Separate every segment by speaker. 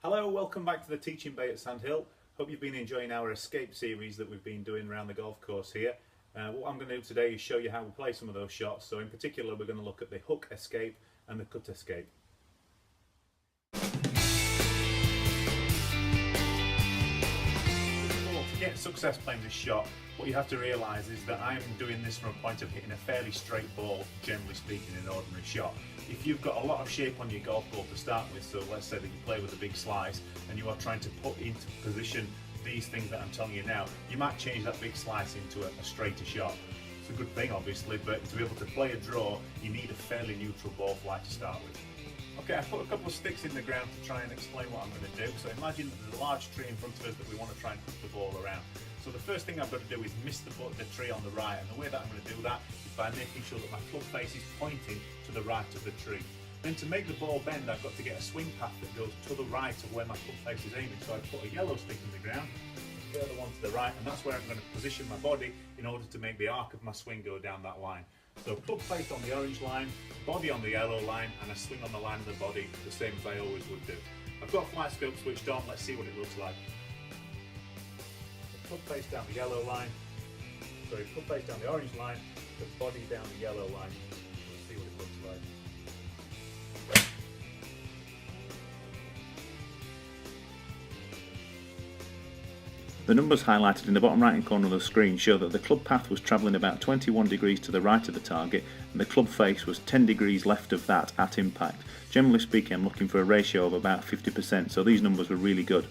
Speaker 1: Hello, welcome back to the Teaching Bay at Sandhill. Hope you've been enjoying our escape series that we've been doing around the golf course here. What I'm going to do today is show you how we play some of those shots. So in particular we're going to look at the hook escape and the cut escape. To get success playing this shot, what you have to realise is that I'm doing this from a point of hitting a fairly straight ball, generally speaking, in an ordinary shot. If you've got a lot of shape on your golf ball to start with, so let's say that you play with a big slice and you are trying to put into position these things that I'm telling you now, you might change that big slice into a straighter shot. It's a good thing obviously, but to be able to play a draw, you need a fairly neutral ball flight to start with. Okay, I've put a couple of sticks in the ground to try and explain what I'm going to do. So imagine that there's a large tree in front of us that we want to try and push the ball around. So the first thing I've got to do is miss the tree on the right, and the way that I'm going to do that is by making sure that my club face is pointing to the right of the tree. Then to make the ball bend, I've got to get a swing path that goes to the right of where my club face is aiming. So I put a yellow stick in the ground, further one to the right, and that's where I'm going to position my body in order to make the arc of my swing go down that line. So club face on the orange line, body on the yellow line, and a swing on the line of the body, the same as I always would do. I've got flight scope switched on, let's see what it looks like. So club face down the yellow line, club face down the orange line, the body down the yellow line. Let's see what it looks like.
Speaker 2: The numbers highlighted in the bottom right hand corner of the screen show that the club path was travelling about 21 degrees to the right of the target and the club face was 10 degrees left of that at impact. Generally speaking, I'm looking for a ratio of about 50%, so these numbers were really good.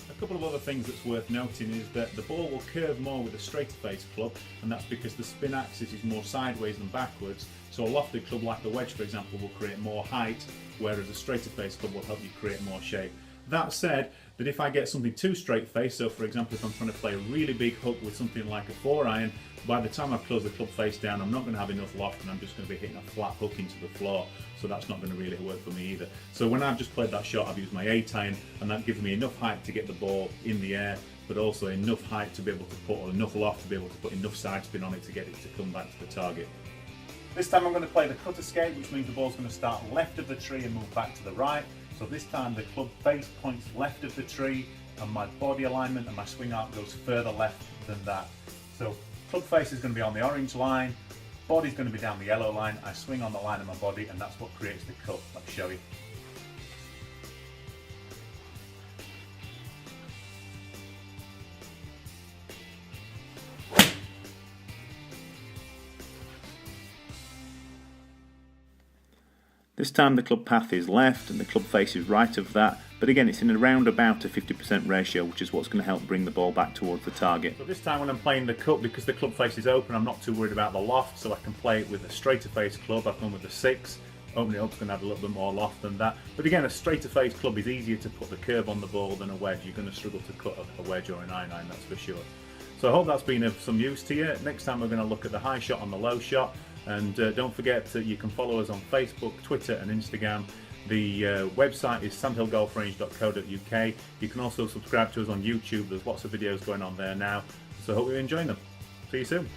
Speaker 1: A couple of other things that's worth noting is that the ball will curve more with a straighter face club, and that's because the spin axis is more sideways than backwards. So a lofted club like the wedge, for example, will create more height, whereas a straighter face club will help you create more shape. That said, that if I get something too straight face, so for example if I'm trying to play a really big hook with something like a 4-iron, by the time I've closed the club face down I'm not going to have enough loft and I'm just going to be hitting a flat hook into the floor, so that's not going to really work for me either. So when I've just played that shot, I've used my 8-iron and that gives me enough height to get the ball in the air, but also enough height to be able to put, or enough loft to be able to put enough side spin on it to get it to come back to the target. This time I'm going to play the cut escape, which means the ball's going to start left of the tree and move back to the right. So this time the club face points left of the tree and my body alignment and my swing arc goes further left than that. So club face is going to be on the orange line, body's going to be down the yellow line, I swing on the line of my body and that's what creates the cut. Let me show you.
Speaker 2: This time the club path is left and the club face is right of that, but again it's in around about a 50% ratio, which is what's going to help bring the ball back towards the target.
Speaker 1: So this time when I'm playing the cut, because the club face is open, I'm not too worried about the loft, so I can play it with a straighter face club. I've gone with a 6, opening it up is going to have a little bit more loft than that. But again, a straighter face club is easier to put the curve on the ball than a wedge. You're going to struggle to cut a wedge or an iron, that's for sure. So I hope that's been of some use to you. Next time we're going to look at the high shot on the low shot. And don't forget that you can follow us on Facebook, Twitter and Instagram. The website is sandhillgolfrange.co.uk. You can also subscribe to us on YouTube. There's lots of videos going on there now. So I hope you're enjoying them. See you soon.